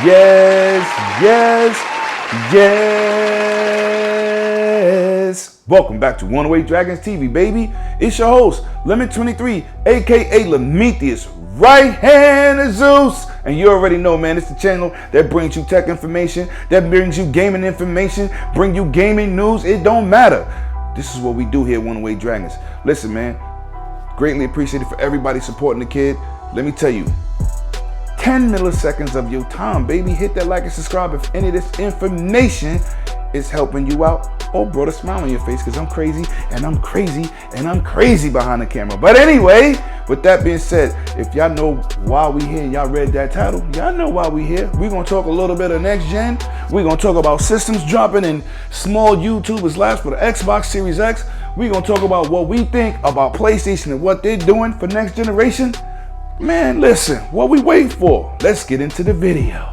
Yes, yes, yes. Welcome back to One Way Dragons TV, baby. It's your host, Lemon 23, aka Lemetheus, right hand of Zeus. And you already know, man, it's the channel that brings you tech information, that brings you gaming information, bring you gaming news. It don't matter. This is what we do here at One Way Dragons. Listen, man, greatly appreciated for everybody supporting the kid. Let me tell you, 10 milliseconds of your time, baby. Hit that like and subscribe if any of this information is helping you out or brought a smile on your face, because I'm crazy and I'm crazy and I'm crazy behind the camera. But anyway, with that being said, if y'all know why we here, y'all read that title, y'all know why we here. We're going to talk a little bit of next gen. We're going to talk about systems dropping and small YouTubers lives for the Xbox Series X. We're going to talk about what we think about PlayStation and what they're doing for next generation. Man, listen, what we wait for? Let's get into the video.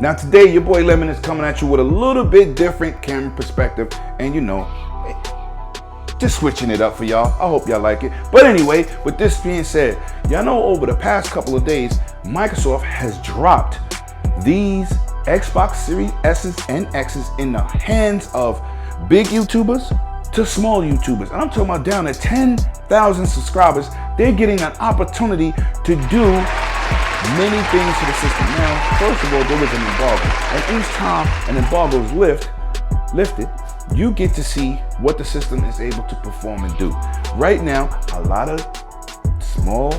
Now today, your boy Lemon is coming at you with a little bit different camera perspective, and you know, just switching it up for y'all. I hope y'all like it. But anyway, with this being said, y'all know over the past couple of days, Microsoft has dropped these Xbox Series S's and X's in the hands of big YouTubers to small YouTubers. And I'm talking about down to 10,000 subscribers. They're getting an opportunity to do many things to the system. Now, first of all, there was an embargo. And each time an embargo is lifted, you get to see what the system is able to perform and do. Right now, a lot of small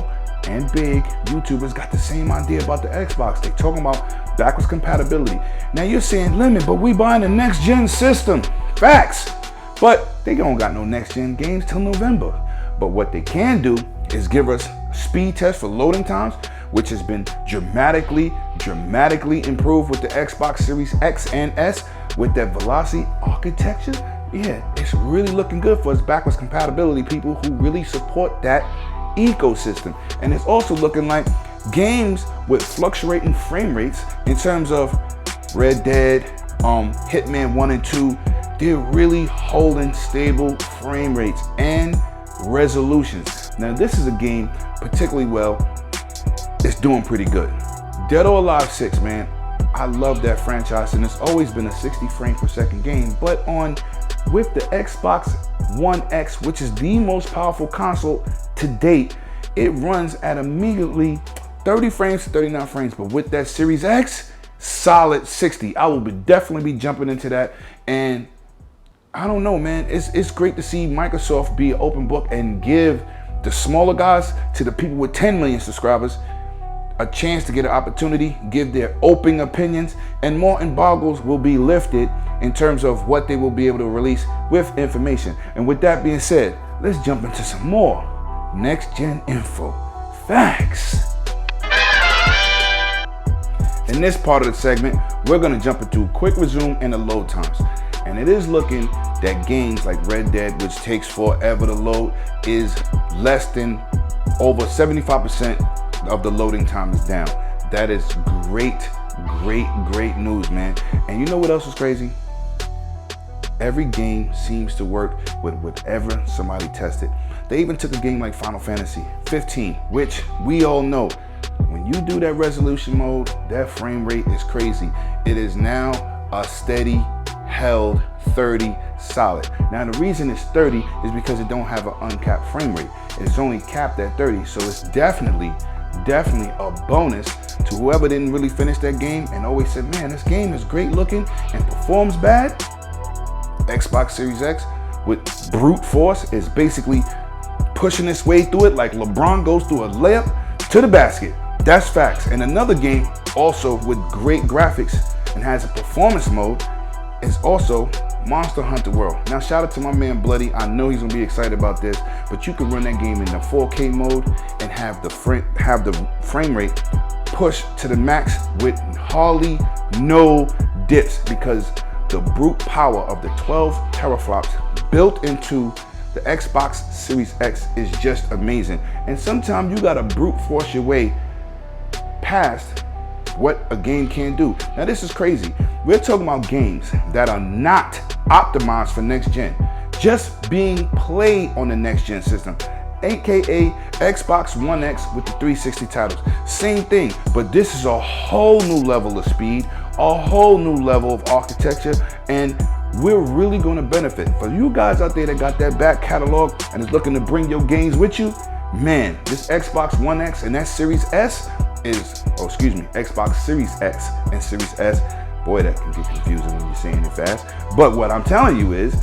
and big YouTubers got the same idea about the Xbox. They're talking about backwards compatibility. Now you're saying, Lemon, but we buying a next gen system. Facts. But they don't got no next gen games till November. But what they can do is give us speed tests for loading times, which has been dramatically improved with the Xbox Series X and S with that velocity architecture. Yeah, it's really looking good for us backwards compatibility people who really support that ecosystem. And it's also looking like games with fluctuating frame rates in terms of Red Dead, Hitman 1 and 2, they're really holding stable frame rates and resolutions. Now this is a game particularly well, it's doing pretty good. Dead or Alive 6, man, I love that franchise, and it's always been a 60 frame per second game. But with the Xbox One X, which is the most powerful console to date, it runs at immediately 30 frames to 39 frames. But with that Series X, solid 60. I will definitely be jumping into that. And I don't know, man, it's great to see Microsoft be an open book and give the smaller guys to the people with 10 million subscribers a chance to get an opportunity, give their open opinions, and more embargoes will be lifted in terms of what they will be able to release with information. And with that being said, let's jump into some more next gen info. Facts. In this part of the segment, we're gonna jump into a quick resume and the load times. And it is looking that games like Red Dead, which takes forever to load, is less than over 75% of the loading time is down. That is great news, man. And you know what else is crazy? Every game seems to work with whatever somebody tested. They even took a game like Final Fantasy 15, which we all know, when you do that resolution mode, that frame rate is crazy. It is now a steady held 30 solid. Now the reason it's 30 is because it don't have an uncapped frame rate. It's only capped at 30, so it's definitely a bonus to whoever didn't really finish that game and always said, man, this game is great looking and performs bad. Xbox Series X with brute force is basically pushing its way through it like LeBron goes through a layup to the basket. That's facts. And another game also with great graphics and has a performance mode is also Monster Hunter World. Now shout out to my man Bloody. I know he's gonna be excited about this, but you can run that game in the 4K mode and have the frame rate push to the max with hardly no dips, because the brute power of the 12 teraflops built into the Xbox Series X is just amazing. And sometimes you gotta brute force your way past what a game can do. Now this is crazy. We're talking about games that are not optimized for next gen, just being played on the next gen system. aka Xbox One X with the 360 titles. Same thing, but this is a whole new level of speed, a whole new level of architecture, and we're really going to benefit. For you guys out there that got that back catalog and is looking to bring your games with you, man, this Xbox One X and that Series S is, Xbox Series X and Series S, boy, that can get confusing when you're saying it fast. But what I'm telling you is,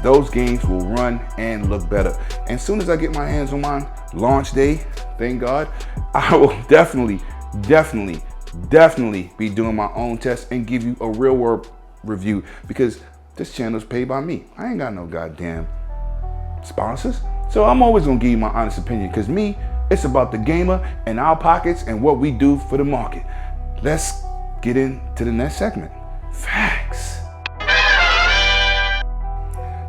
those games will run and look better. And as soon as I get my hands on mine, launch day, thank God, I will definitely be doing my own test and give you a real world review, because this channel is paid by me. I ain't got no goddamn sponsors. So I'm always gonna give you my honest opinion, because me, it's about the gamer and our pockets and what we do for the market. Let's get into the next segment. Facts.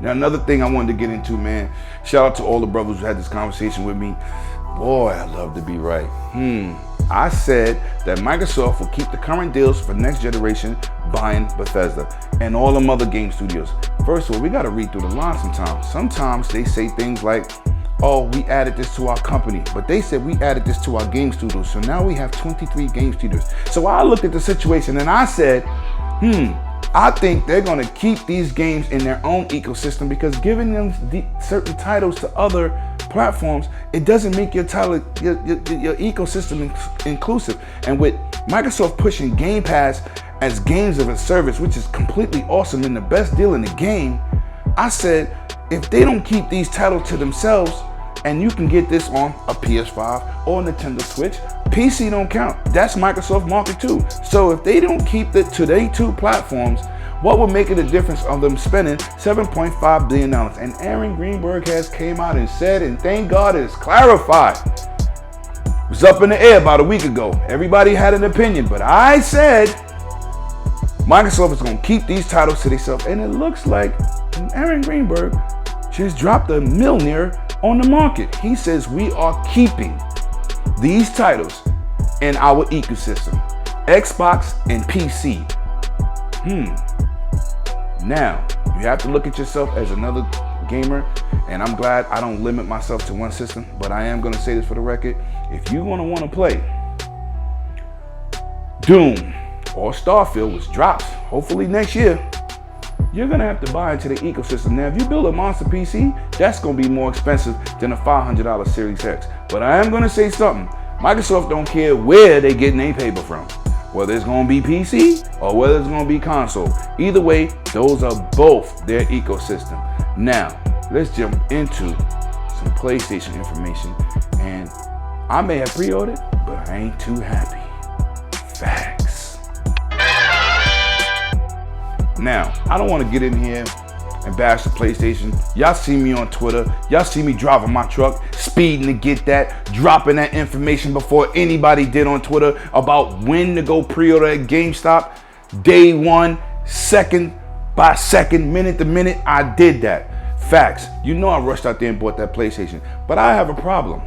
Now, another thing I wanted to get into, man, shout out to all the brothers who had this conversation with me. Boy, I love to be right. I said that Microsoft will keep the current deals for next generation buying Bethesda and all them other game studios. First of all, we got to read through the line sometimes. Sometimes they say things like, oh, we added this to our company, but they said we added this to our game studios. So now we have 23 game studios. So I looked at the situation and I said, I think they're going to keep these games in their own ecosystem, because giving them certain titles to other platforms, it doesn't make your title, your ecosystem inclusive. And with Microsoft pushing Game Pass as games of a service, which is completely awesome and the best deal in the game, I said, if they don't keep these titles to themselves, and you can get this on a PS5 or Nintendo Switch, PC don't count. That's Microsoft market too. So if they don't keep it to their two platforms, what would make it a difference of them spending $7.5 billion? And Aaron Greenberg has came out and said, and thank God it's clarified. It was up in the air about a week ago. Everybody had an opinion, but I said Microsoft is going to keep these titles to themselves. And it looks like Aaron Greenberg just dropped a millionaire on the market. He says we are keeping these titles in our ecosystem, Xbox and PC. Now, you have to look at yourself as another gamer, and I'm glad I don't limit myself to one system, but I am going to say this for the record. If you're going to want to play Doom or Starfield, which drops hopefully next year, you're going to have to buy into the ecosystem. Now, if you build a monster PC, that's going to be more expensive than a $500 Series X. But I am going to say something. Microsoft don't care where they getting their paper from, whether it's going to be PC or whether it's going to be console. Either way, those are both their ecosystem. Now, let's jump into some PlayStation information. And I may have pre-ordered, but I ain't too happy. Facts. Now, I don't want to get in here and bash the PlayStation. Y'all see me on Twitter. Y'all see me driving my truck, speeding to get that, dropping that information before anybody did on Twitter about when to go pre-order at GameStop. Day one, second by second, minute to minute, I did that. Facts. You know I rushed out there and bought that PlayStation. But I have a problem.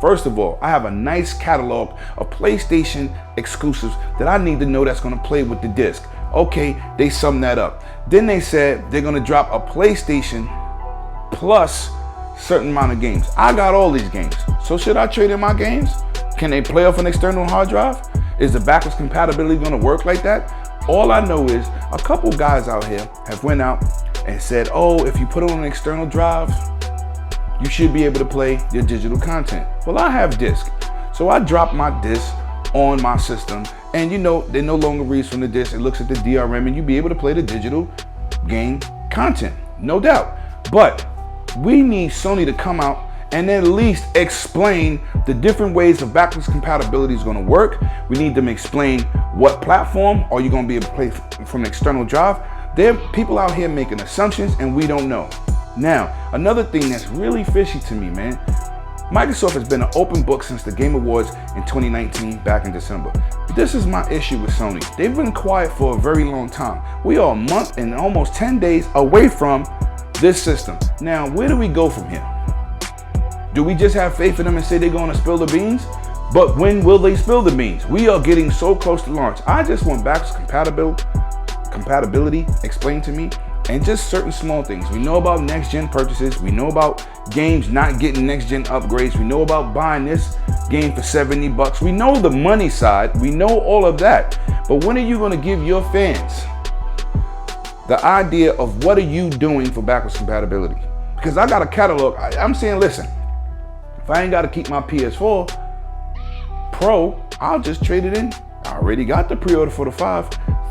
First of all, I have a nice catalog of PlayStation exclusives that I need to know that's going to play with the disc. Okay, they summed that up. Then they said they're gonna drop a PlayStation plus certain amount of games. I got all these games. So should I trade in my games? Can they play off an external hard drive? Is the backwards compatibility gonna work like that? All I know is a couple guys out here have went out and said, oh, if you put it on an external drive, you should be able to play your digital content. Well, I have disc. So I dropped my disc on my system, and you know, they no longer reads from the disc. It looks at the DRM, and you'll be able to play the digital game content, no doubt. But we need Sony to come out and at least explain the different ways of backwards compatibility is going to work. We need them to explain what platform are you going to be able to play from an external drive. There are people out here making assumptions, and we don't know. Now, another thing that's really fishy to me, man, Microsoft has been an open book since the Game Awards in 2019, back in December. But this is my issue with Sony. They've been quiet for a very long time. We are a month and almost 10 days away from this system. Now, where do we go from here? Do we just have faith in them and say they're going to spill the beans? But when will they spill the beans? We are getting so close to launch. I just want backwards compatibility explained to me, and just certain small things. We know about next gen purchases. We know about games not getting next gen upgrades. We know about buying this game for $70. We know the money side. We know all of that. But when are you going to give your fans the idea of what are you doing for backwards compatibility? Because I got a catalog. I'm saying, listen, if I ain't got to keep my PS4 Pro, I'll just trade it in. I already got the pre-order for the 5.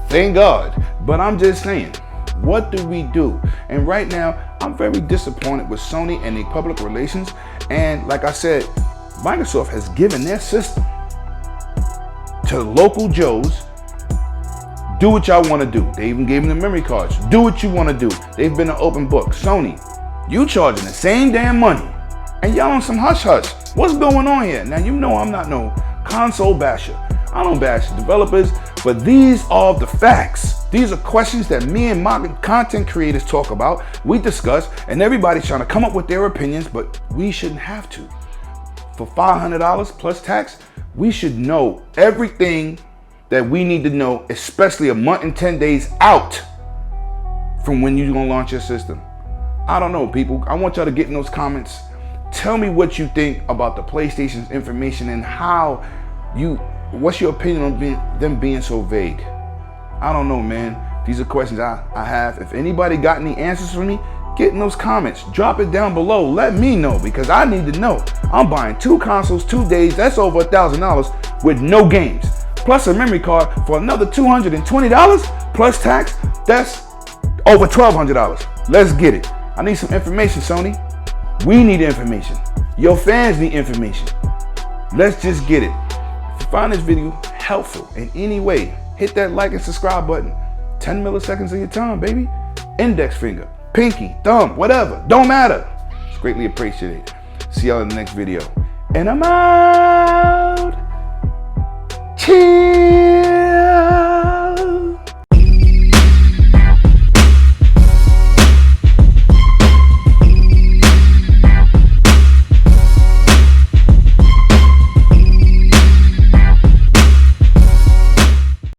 Thank God. But I'm just saying, what do we do? And right now, I'm very disappointed with Sony and their public relations. And like I said, Microsoft has given their system to local Joes. Do what y'all want to do. They even gave them the memory cards. Do what you want to do. They've been an open book. Sony, you charging the same damn money, and y'all on some hush hush. What's going on here? Now, you know I'm not no console basher. I don't bash developers, but these are the facts. These are questions that me and my content creators talk about, we discuss, and everybody's trying to come up with their opinions, but we shouldn't have to. For $500 plus tax, we should know everything that we need to know, especially a month and 10 days out from when you're gonna launch your system. I don't know, people. I want y'all to get in those comments. Tell me what you think about the PlayStation's information and what's your opinion on them being so vague? I don't know, man. These are questions I have. If anybody got any answers for me, get in those comments. Drop it down below. Let me know, because I need to know. I'm buying 2 consoles, 2 days. That's over $1,000 with no games. Plus a memory card for another $220 plus tax. That's over $1,200. Let's get it. I need some information, Sony. We need information. Your fans need information. Let's just get it. If you find this video helpful in any way, hit that like and subscribe button. 10 milliseconds of your time, baby. Index finger, pinky, thumb, whatever. Don't matter. It's greatly appreciated. See y'all in the next video. And I'm out. Cheers.